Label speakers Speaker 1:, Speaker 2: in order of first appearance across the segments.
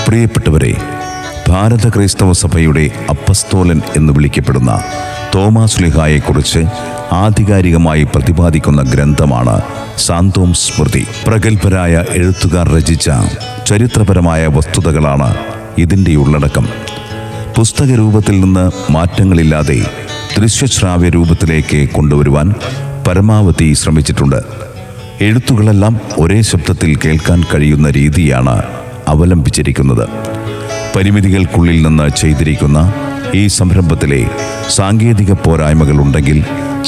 Speaker 1: പ്രിയപ്പെട്ടവരെ, ഭാരത ക്രൈസ്തവ സഭയുടെ അപ്പസ്തോലൻ എന്ന് വിളിക്കപ്പെടുന്ന തോമാശ്ലീഹായെക്കുറിച്ച് ആധികാരികമായി പ്രതിപാദിക്കുന്ന ഗ്രന്ഥമാണ് സാന്തോം സ്മൃതി. പ്രഗത്ഭരായ എഴുത്തുകാർ രചിച്ച ചരിത്രപരമായ വസ്തുതകളാണ് ഇതിൻ്റെ ഉള്ളടക്കം. പുസ്തക രൂപത്തിൽ നിന്ന് മാറ്റങ്ങളില്ലാതെ ദൃശ്യശ്രാവ്യ രൂപത്തിലേക്ക് കൊണ്ടുവരുവാൻ പരമാവധി ശ്രമിച്ചിട്ടുണ്ട്. എഴുത്തുകളെല്ലാം ഒരേ ശബ്ദത്തിൽ കേൾക്കാൻ കഴിയുന്ന രീതിയാണ് അവലംബിച്ചിരിക്കുന്നത്. പരിമിതികൾക്കുള്ളിൽ നിന്ന് ചെയ്തിരിക്കുന്ന ഈ സംരംഭത്തിലെ സാങ്കേതിക പോരായ്മകളുണ്ടെങ്കിൽ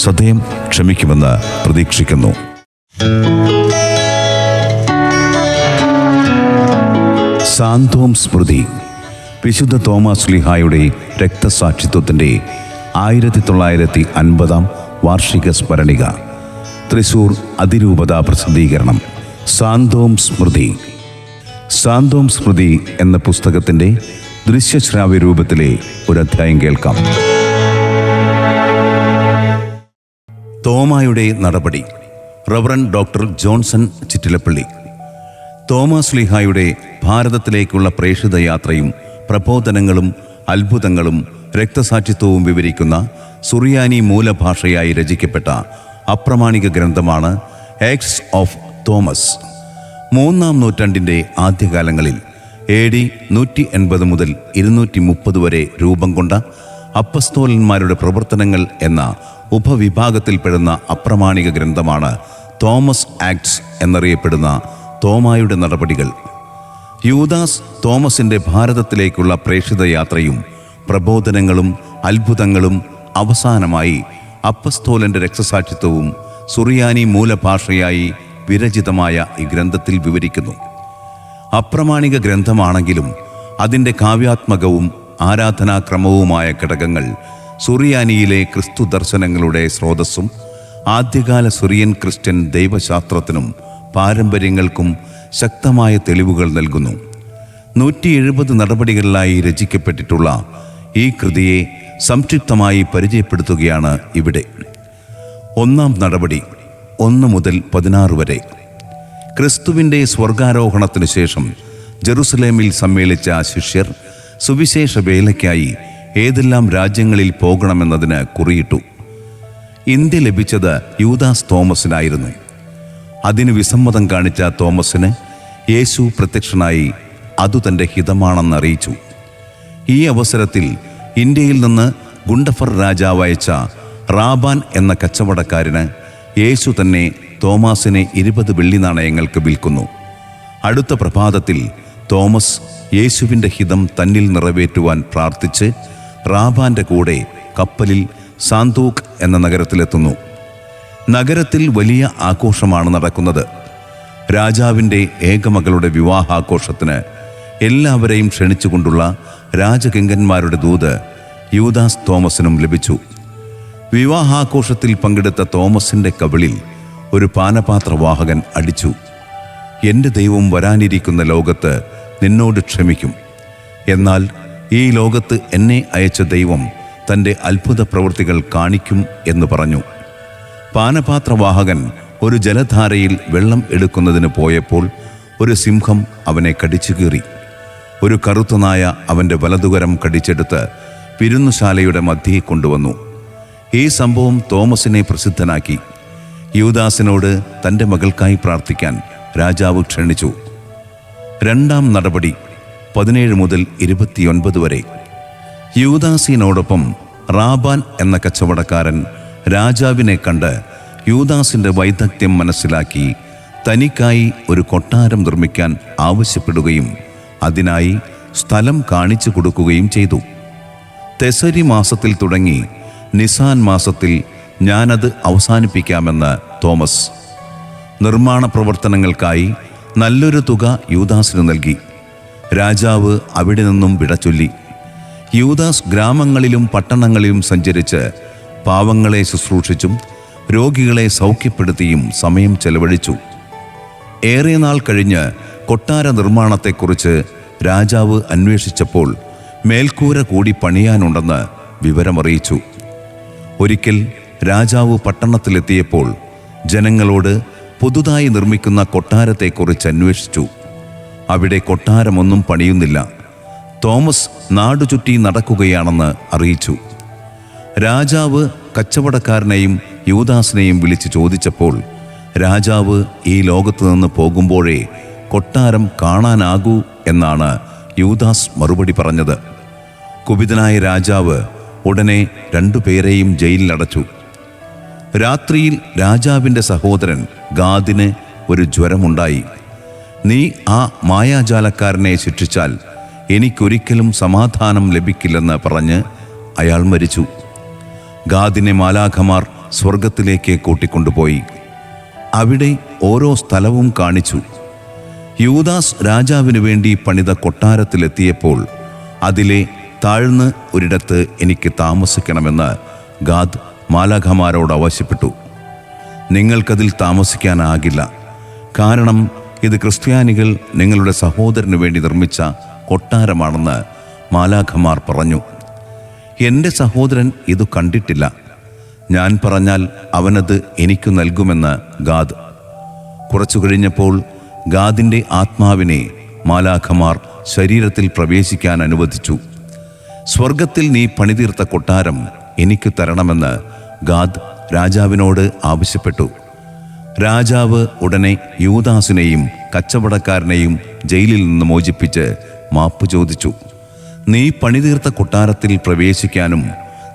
Speaker 1: സദയം ക്ഷമിക്കുമെന്ന് പ്രതീക്ഷിക്കുന്നു. സാന്തോം സ്മൃതി വിശുദ്ധ തോമാശ്ലീഹായുടെ രക്തസാക്ഷിത്വത്തിൻ്റെ 1950 വാർഷിക സ്മരണിക. തൃശൂർ അതിരൂപത പ്രസിദ്ധീകരണം. സാന്തോം സ്മൃതി. സാന്തോം സ്മൃതി എന്ന പുസ്തകത്തിൻ്റെ ദൃശ്യശ്രാവ്യ രൂപത്തിലെ ഒരധ്യായം കേൾക്കാം. തോമായുടെ നടപടി. Reverend doctor Johnson Chittilappally. തോമാശ്ലീഹായുടെ ഭാരതത്തിലേക്കുള്ള പ്രേക്ഷിത യാത്രയും പ്രബോധനങ്ങളും അത്ഭുതങ്ങളും രക്തസാക്ഷിത്വവും വിവരിക്കുന്ന സുറിയാനി മൂലഭാഷയായി രചിക്കപ്പെട്ട അപ്രമാണിക ഗ്രന്ഥമാണ് ആക്ട്സ് ഓഫ് തോമസ്. 3-ാം നൂറ്റാണ്ടിൻ്റെ ആദ്യകാലങ്ങളിൽ AD 180 മുതൽ 230 വരെ രൂപം കൊണ്ട അപ്പസ്തോലന്മാരുടെ പ്രവർത്തനങ്ങൾ എന്ന ഉപവിഭാഗത്തിൽപ്പെടുന്ന അപ്രമാണിക ഗ്രന്ഥമാണ് തോമസ് ആക്ട്സ് എന്നറിയപ്പെടുന്ന തോമായുടെ നടപടികൾ. യൂദാസ് തോമസിൻ്റെ ഭാരതത്തിലേക്കുള്ള പ്രേക്ഷിത യാത്രയും പ്രബോധനങ്ങളും അത്ഭുതങ്ങളും അവസാനമായി അപ്പസ്തോലൻ്റെ രക്തസാക്ഷിത്വവും സുറിയാനി മൂലഭാഷയായി വിരചിതമായ ഈ ഗ്രന്ഥത്തിൽ വിവരിക്കുന്നു. അപ്രമാണിക ഗ്രന്ഥമാണെങ്കിലും അതിൻ്റെ കാവ്യാത്മകവും ആരാധനാക്രമവുമായ ഘടകങ്ങൾ സുറിയാനിയിലെ ക്രിസ്തു ദർശനങ്ങളുടെ സ്രോതസ്സും ആദ്യകാല സുറിയൻ ക്രിസ്ത്യൻ ദൈവശാസ്ത്രത്തിനും പാരമ്പര്യങ്ങൾക്കും ശക്തമായ തെളിവുകൾ നൽകുന്നു. 170 നടപടികളിലായി രചിക്കപ്പെട്ടിട്ടുള്ള ഈ കൃതിയെ സംക്ഷിപ്തമായി പരിചയപ്പെടുത്തുകയാണ് ഇവിടെ. 1-ാം നടപടി 1 മുതൽ 16 വരെ. ക്രിസ്തുവിൻ്റെ സ്വർഗാരോഹണത്തിനു ശേഷം ജെറുസലേമിൽ സമ്മേളിച്ച ശിഷ്യർ സുവിശേഷ വേലയ്ക്കായി ഏതെല്ലാം രാജ്യങ്ങളിൽ പോകണമെന്നതിന് കുറിയിട്ടു. ഇന്ത്യ ലഭിച്ചത് യൂദാസ് തോമസിനായിരുന്നു. അതിന് വിസമ്മതം കാണിച്ച തോമസിന് യേശു പ്രത്യക്ഷനായി അതു തൻ്റെ ഹിതമാണെന്നറിയിച്ചു. ഈ അവസരത്തിൽ ഇന്ത്യയിൽ നിന്ന് ഗുണ്ടഫർ രാജാവ് അയച്ച റാബാൻ എന്ന കച്ചവടക്കാരന് യേശു തന്നെ തോമസിനെ 20 വെള്ളി നാണയങ്ങൾക്ക് വിൽക്കുന്നു. അടുത്ത പ്രഭാതത്തിൽ തോമസ് യേശുവിൻ്റെ ഹിതം തന്നിൽ നിറവേറ്റുവാൻ പ്രാർത്ഥിച്ച് റാബാൻ്റെ കൂടെ കപ്പലിൽ സാന്തൂക്ക് എന്ന നഗരത്തിലെത്തുന്നു. നഗരത്തിൽ വലിയ ആഘോഷമാണ് നടക്കുന്നത്. രാജാവിൻ്റെ ഏകമകളുടെ വിവാഹാഘോഷത്തിന് എല്ലാവരെയും ക്ഷണിച്ചുകൊണ്ടുള്ള രാജകിങ്കന്മാരുടെ ദൂത് യൂദാസ് തോമസിനും ലഭിച്ചു. വിവാഹാഘോഷത്തിൽ പങ്കെടുത്ത തോമസിൻ്റെ കവിളിൽ ഒരു പാനപാത്രവാഹകൻ അടിച്ചു. എൻ്റെ ദൈവം വരാനിരിക്കുന്ന ലോകത്ത് നിന്നോട് ക്ഷമിക്കും. എന്നാൽ ഈ ലോകത്ത് എന്നെ അയച്ച ദൈവം തൻ്റെ അത്ഭുത പ്രവൃത്തികൾ കാണിക്കും എന്ന് പറഞ്ഞു. പാനപാത്രവാഹകൻ ഒരു ജലധാരയിൽ വെള്ളം എടുക്കുന്നതിന് പോയപ്പോൾ ഒരു സിംഹം അവനെ കടിച്ചു കീറി. ഒരു കറുത്ത നായ അവൻ്റെ വലതുകരം കടിച്ചെടുത്ത് വിരുന്നുശാലയുടെ മധ്യേ കൊണ്ടുവന്നു. ഈ സംഭവം തോമസിനെ പ്രസിദ്ധനാക്കി. യൂദാസിനോട് തൻ്റെ മകൾക്കായി പ്രാർത്ഥിക്കാൻ രാജാവ് ക്ഷണിച്ചു. 2-ാം നടപടി 17 മുതൽ 29 വരെ. യൂദാസിനോടൊപ്പം റാബാൻ എന്ന കച്ചവടക്കാരൻ രാജാവിനെ കണ്ട് യൂദാസിൻ്റെ വൈദഗ്ധ്യം മനസ്സിലാക്കി തനിക്കായി ഒരു കൊട്ടാരം നിർമ്മിക്കാൻ ആവശ്യപ്പെടുകയും അതിനായി സ്ഥലം കാണിച്ചു കൊടുക്കുകയും ചെയ്തു. തെസരി മാസത്തിൽ തുടങ്ങി നിസാൻ മാസത്തിൽ ഞാനത് അവസാനിപ്പിക്കാമെന്ന് തോമസ്. നിർമ്മാണ പ്രവർത്തനങ്ങൾക്കായി നല്ലൊരു തുക യൂദാസിന് നൽകി. രാജാവ് അവിടെ നിന്നും വിടചൊല്ലി. യൂദാസ് ഗ്രാമങ്ങളിലും പട്ടണങ്ങളിലും സഞ്ചരിച്ച് പാവങ്ങളെ ശുശ്രൂഷിച്ചും രോഗികളെ സൗഖ്യപ്പെടുത്തിയും സമയം ചെലവഴിച്ചു. ഏറെ നാൾ കഴിഞ്ഞ് കൊട്ടാര നിർമ്മാണത്തെക്കുറിച്ച് രാജാവ് അന്വേഷിച്ചപ്പോൾ മേൽക്കൂര കൂടി പണിയാനുണ്ടെന്ന് വിവരമറിയിച്ചു. ഒരിക്കൽ രാജാവ് പട്ടണത്തിലെത്തിയപ്പോൾ ജനങ്ങളോട് പുതുതായി നിർമ്മിക്കുന്ന കൊട്ടാരത്തെക്കുറിച്ച് അന്വേഷിച്ചു. അവിടെ കൊട്ടാരമൊന്നും പണിയുന്നില്ല. തോമസ് നാടുചുറ്റി നടക്കുകയാണെന്ന് അറിയിച്ചു. രാജാവ് കച്ചവടക്കാരനെയും യൂദാസിനെയും വിളിച്ച് ചോദിച്ചപ്പോൾ രാജാവ് ഈ ലോകത്ത് നിന്ന് പോകുമ്പോഴേ കൊട്ടാരം കാണാനാകൂ എന്നാണ് യൂദാസ് മറുപടി പറഞ്ഞത്. കുപിതനായ രാജാവ് ഉടനെ 2 പേരെയും ജയിലിലടച്ചു. രാത്രിയിൽ രാജാവിൻ്റെ സഹോദരൻ ഗാദിന് ഒരു ജ്വരമുണ്ടായി. നീ ആ മായാജാലക്കാരനെ ശിക്ഷിച്ചാൽ എനിക്കൊരിക്കലും സമാധാനം ലഭിക്കില്ലെന്ന് പറഞ്ഞ് അയാൾ മരിച്ചു. ഗാദിനെ മാലാഖമാർ സ്വർഗത്തിലേക്ക് കൂട്ടിക്കൊണ്ടുപോയി. അവിടെ ഓരോ സ്ഥലവും കാണിച്ചു. യൂദാസ് രാജാവിനു വേണ്ടി പണിത കൊട്ടാരത്തിലെത്തിയപ്പോൾ അതിലെ താഴ്ന്ന് ഒരിടത്ത് എനിക്ക് താമസിക്കണമെന്ന് ഗാദ് മാലാഖമാരോട് ആവശ്യപ്പെട്ടു. നിങ്ങൾക്കതിൽ താമസിക്കാനാകില്ല, കാരണം ഇത് ക്രിസ്ത്യാനികൾ നിങ്ങളുടെ സഹോദരന് വേണ്ടി നിർമ്മിച്ച കൊട്ടാരമാണെന്ന് മാലാഖമാർ പറഞ്ഞു. എൻ്റെ സഹോദരൻ ഇത് കണ്ടിട്ടില്ല. ഞാൻ പറഞ്ഞാൽ അവനത് എനിക്കു നൽകുമെന്ന് ഗാദ്. കുറച്ചു കഴിഞ്ഞപ്പോൾ ഗാദിൻ്റെ ആത്മാവിനെ മാലാഖമാർ ശരീരത്തിൽ പ്രവേശിക്കാൻ അനുവദിച്ചു. സ്വർഗത്തിൽ നീ പണിതീർത്ത കൊട്ടാരം എനിക്ക് തരണമെന്ന് ഗാദ് രാജാവിനോട് ആവശ്യപ്പെട്ടു. രാജാവ് ഉടനെ യൂദാസിനെയും കച്ചവടക്കാരനെയും ജയിലിൽ നിന്ന് മോചിപ്പിച്ച് മാപ്പ് ചോദിച്ചു. നീ പണിതീർത്ത കൊട്ടാരത്തിൽ പ്രവേശിക്കാനും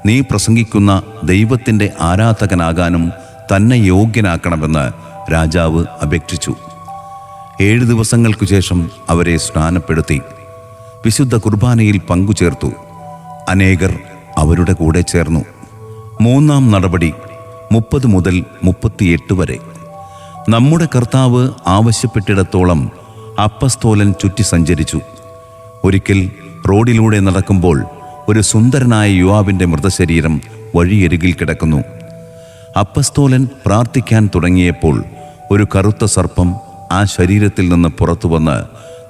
Speaker 1: നീ പ്രസംഗിക്കുന്ന ദൈവത്തിൻ്റെ ആരാധകനാകാനും തന്നെ യോഗ്യനാക്കണമെന്ന് രാജാവ് അപേക്ഷിച്ചു. 7 ദിവസങ്ങൾക്കു ശേഷം അവരെ സ്നാനപ്പെടുത്തി വിശുദ്ധ കുർബാനയിൽ പങ്കുചേർത്തു. അനേകർ അവരുടെ കൂടെ ചേർന്നു. 3-ാം നടപടി 30 മുതൽ 38 വരെ. നമ്മുടെ കർത്താവ് ആവശ്യപ്പെട്ടിടത്തോളം അപ്പസ്തോലൻ ചുറ്റി സഞ്ചരിച്ചു. ഒരിക്കൽ റോഡിലൂടെ നടക്കുമ്പോൾ ഒരു സുന്ദരനായ യുവാവിൻ്റെ മൃതശരീരം വഴിയരികിൽ കിടക്കുന്നു. അപ്പസ്തോലൻ പ്രാർത്ഥിക്കാൻ തുടങ്ങിയപ്പോൾ ഒരു കറുത്ത സർപ്പം ആ ശരീരത്തിൽ നിന്ന് പുറത്തു വന്ന്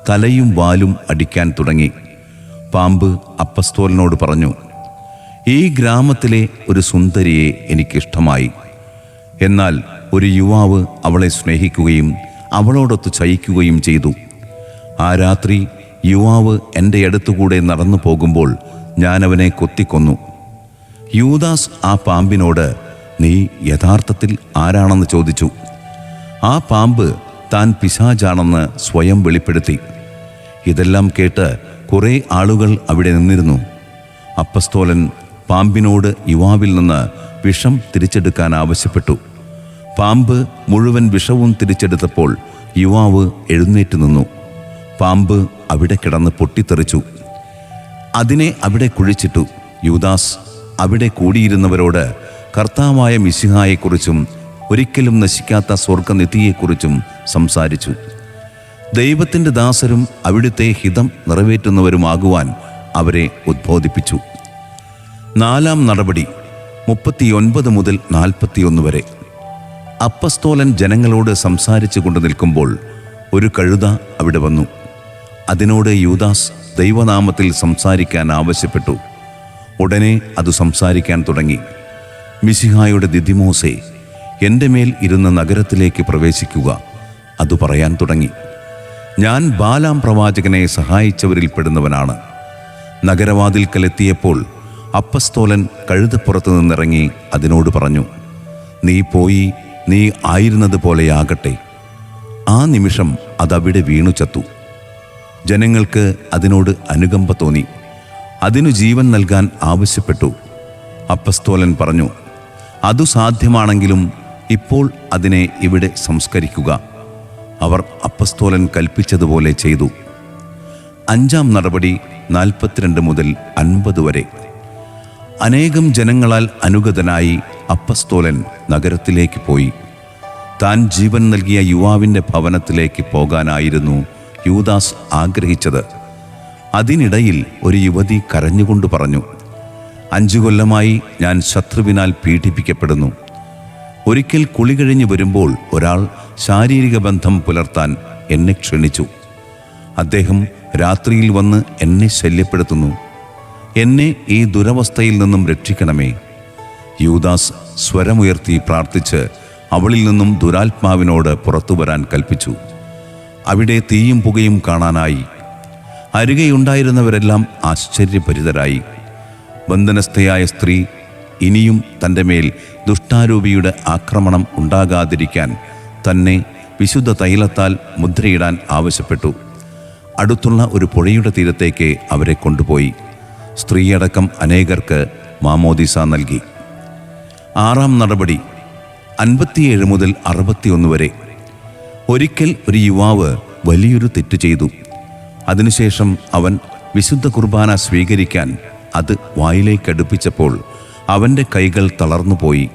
Speaker 1: തലയും വാലും അടിക്കാൻ തുടങ്ങി. പാമ്പ് അപ്പസ്തോലനോട് പറഞ്ഞു, ഈ ഗ്രാമത്തിലെ ഒരു സുന്ദരിയെ എനിക്കിഷ്ടമായി. എന്നാൽ ഒരു യുവാവ് അവളെ സ്നേഹിക്കുകയും അവളോടൊത്ത് ചയിക്കുകയും ചെയ്തു. ആ രാത്രി യുവാവ് എൻ്റെ അടുത്തുകൂടെ നടന്നു പോകുമ്പോൾ ഞാൻ അവനെ കൊത്തിക്കൊന്നു. യൂദാസ് ആ പാമ്പിനോട്, നീ യഥാർത്ഥത്തിൽ ആരാണെന്ന് ചോദിച്ചു. ആ പാമ്പ് താൻ പിശാചാണെന്ന് സ്വയം വെളിപ്പെടുത്തി. ഇതെല്ലാം കേട്ട് കുറേ ആളുകൾ അവിടെ നിന്നിരുന്നു. അപ്പസ്തോലൻ പാമ്പിനോട് യുവാവിൽ നിന്ന് വിഷം തിരിച്ചെടുക്കാൻ ആവശ്യപ്പെട്ടു. പാമ്പ് മുഴുവൻ വിഷവും തിരിച്ചെടുത്തപ്പോൾ യുവാവ് എഴുന്നേറ്റ് നിന്നു. പാമ്പ് അവിടെ കിടന്ന് പൊട്ടിത്തെറിച്ചു. അതിനെ അവിടെ കുഴിച്ചിട്ടു. യൂദാസ് അവിടെ കൂടിയിരുന്നവരോട് കർത്താവായ മിശിഹായെക്കുറിച്ചും ഒരിക്കലും നശിക്കാത്ത സ്വർഗനിധിയെക്കുറിച്ചും സംസാരിച്ചു. ദൈവത്തിൻ്റെ ദാസരും അവിടുത്തെ ഹിതം നിറവേറ്റുന്നവരുമാകുവാൻ അവരെ ഉദ്ബോധിപ്പിച്ചു. 4-ാം നടപടി 39 മുതൽ 41 വരെ. അപ്പസ്തോലൻ ജനങ്ങളോട് സംസാരിച്ചു കൊണ്ട് നിൽക്കുമ്പോൾ ഒരു കഴുത അവിടെ വന്നു. അതിനോട് യൂദാസ് ദൈവനാമത്തിൽ സംസാരിക്കാൻ ആവശ്യപ്പെട്ടു. ഉടനെ അത് സംസാരിക്കാൻ തുടങ്ങി. മിശിഹായുടെ ദിദിമോസേ, എൻ്റെ മേൽ ഇരുന്ന് നഗരത്തിലേക്ക് പ്രവേശിക്കുക, അത് പറയാൻ തുടങ്ങി. ഞാൻ ബാലാം പ്രവാചകനെ സഹായിച്ചവരിൽ പെടുന്നവനാണ്. നഗരവാതിൽക്കലെത്തിയപ്പോൾ അപ്പസ്തോലൻ കഴുതപ്പുറത്ത് നിന്നിറങ്ങി അതിനോട് പറഞ്ഞു, നീ പോയി നീ ആയിരുന്നത് പോലെയാകട്ടെ. ആ നിമിഷം അതവിടെ വീണു ചത്തു. ജനങ്ങൾക്ക് അതിനോട് അനുകമ്പ തോന്നി. അതിനു ജീവൻ നൽകാൻ ആവശ്യപ്പെട്ടു. അപ്പസ്തോലൻ പറഞ്ഞു, അതു സാധ്യമാണെങ്കിലും ഇപ്പോൾ അതിനെ ഇവിടെ സംസ്കരിക്കുക. അവർ അപ്പസ്തോലൻ കൽപ്പിച്ചതുപോലെ ചെയ്തു. 5-ാം നടപടി 42 മുതൽ 50 വരെ. അനേകം ജനങ്ങളാൽ അനുഗതനായി അപ്പസ്തോലൻ നഗരത്തിലേക്ക് പോയി. താൻ ജീവൻ നൽകിയ യുവാവിൻ്റെ ഭവനത്തിലേക്ക് പോകാനായിരുന്നു യൂദാസ് ആഗ്രഹിച്ചത്. അതിനിടയിൽ ഒരു യുവതി കരഞ്ഞുകൊണ്ട് പറഞ്ഞു, 5 കൊല്ലമായി ഞാൻ ശത്രുവിനാൽ പീഡിപ്പിക്കപ്പെടുന്നു. ഒരിക്കൽ കുളി കഴിഞ്ഞ് വരുമ്പോൾ ഒരാൾ ശാരീരിക ബന്ധം പുലർത്താൻ എന്നെ ക്ഷണിച്ചു. അദ്ദേഹം രാത്രിയിൽ വന്ന് എന്നെ ശല്യപ്പെടുത്തുന്നു. എന്നെ ഈ ദുരവസ്ഥയിൽ നിന്നും രക്ഷിക്കണമേ. യൂദാസ് സ്വരമുയർത്തി പ്രാർത്ഥിച്ച് അവളിൽ നിന്നും ദുരാത്മാവിനോട് പുറത്തു വരാൻ കൽപ്പിച്ചു. അവിടെ തീയും പുകയും കാണാനായി. അരികെയുണ്ടായിരുന്നവരെല്ലാം ആശ്ചര്യഭരിതരായി. ബന്ധനസ്ഥയായ സ്ത്രീ ഇനിയും തൻ്റെ മേൽ ദുഷ്ടാരൂപിയുടെ ആക്രമണം ഉണ്ടാകാതിരിക്കാൻ തന്നെ വിശുദ്ധ തൈലത്താൽ മുദ്രയിടാൻ ആവശ്യപ്പെട്ടു. അടുത്തുള്ള ഒരു പുഴയുടെ തീരത്തേക്ക് അവരെ കൊണ്ടുപോയി. സ്ത്രീയടക്കം അനേകർക്ക് മാമോദീസ നൽകി. 6-ാം നടപടി 57 മുതൽ 61 വരെ. ഒരിക്കൽ ഒരു യുവാവ് വലിയൊരു തെറ്റ് ചെയ്തു. അതിനുശേഷം അവൻ വിശുദ്ധ കുർബാന സ്വീകരിക്കാൻ അത് വായിലേക്കടുപ്പിച്ചപ്പോൾ അവൻ്റെ കൈകൾ തളർന്നുപോയി.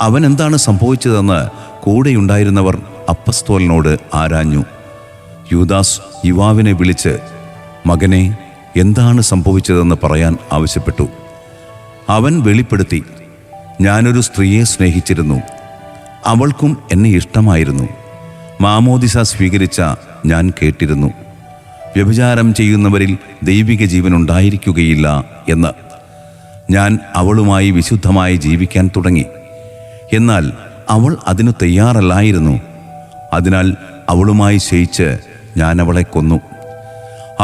Speaker 1: അവൻ എന്താണ് സംഭവിച്ചതെന്ന് കൂടെയുണ്ടായിരുന്നവർ അപ്പസ്തോലനോട് ആരാഞ്ഞു. യൂദാസ് യുവാവിനെ വിളിച്ച്, മകനെ, എന്താണ് സംഭവിച്ചതെന്ന് പറയാൻ ആവശ്യപ്പെട്ടു. അവൻ വെളിപ്പെടുത്തി, ഞാനൊരു സ്ത്രീയെ സ്നേഹിച്ചിരുന്നു. അവൾക്കും എന്നെ ഇഷ്ടമായിരുന്നു. മാമോദിസ സ്വീകരിച്ച ഞാൻ കേട്ടിരുന്നു, വ്യഭിചാരം ചെയ്യുന്നവരിൽ ദൈവിക ജീവൻ ഉണ്ടായിരിക്കുകയില്ല എന്ന്. ഞാൻ അവളുമായി വിശുദ്ധമായി ജീവിക്കാൻ തുടങ്ങി. എന്നാൽ അവൾ അതിനു തയ്യാറല്ലായിരുന്നു. അതിനാൽ അവളുമായി ശയിച്ച് ഞാൻ അവളെ കൊന്നു.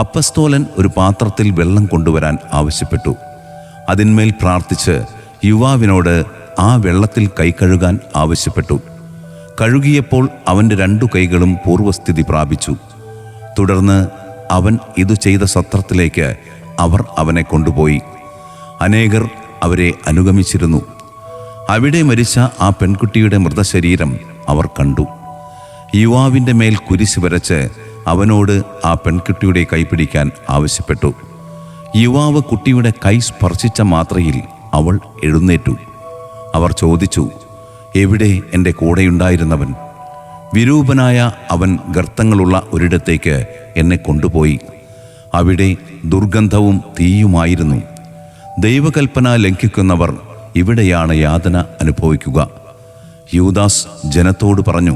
Speaker 1: അപ്പസ്തോലൻ ഒരു പാത്രത്തിൽ വെള്ളം കൊണ്ടുവരാൻ ആവശ്യപ്പെട്ടു. അതിന്മേൽ പ്രാർത്ഥിച്ച് യുവാവിനോട് ആ വെള്ളത്തിൽ കൈ കഴുകാൻ ആവശ്യപ്പെട്ടു. കഴുകിയപ്പോൾ അവൻ്റെ 2 കൈകളും പൂർവസ്ഥിതി പ്രാപിച്ചു. തുടർന്ന് അവൻ ഇതു ചെയ്ത സത്രത്തിലേക്ക് അവർ അവനെ കൊണ്ടുപോയി. അനേകർ അവരെ അനുഗമിച്ചിരുന്നു. അവിടെ മരിച്ച ആ പെൺകുട്ടിയുടെ മൃതശരീരം അവർ കണ്ടു. യുവാവിൻ്റെ മേൽ കുരിശ് വരച്ച് അവനോട് ആ പെൺകുട്ടിയുടെ കൈ പിടിക്കാൻ ആവശ്യപ്പെട്ടു. യുവാവ് കുട്ടിയുടെ കൈ സ്പർശിച്ച മാത്രയിൽ അവൾ എഴുന്നേറ്റു. അവർ ചോദിച്ചു, എവിടെ എൻ്റെ കൂടെയുണ്ടായിരുന്നവൻ? വിരൂപനായ അവൻ ഗർത്തങ്ങളുള്ള ഒരിടത്തേക്ക് എന്നെ കൊണ്ടുപോയി. അവിടെ ദുർഗന്ധവും തീയുമായിരുന്നു. ദൈവകൽപ്പന ലംഘിക്കുന്നവർ ഇവിടെയാണ് യാതന അനുഭവിക്കുക. യൂദാസ് ജനത്തോട് പറഞ്ഞു,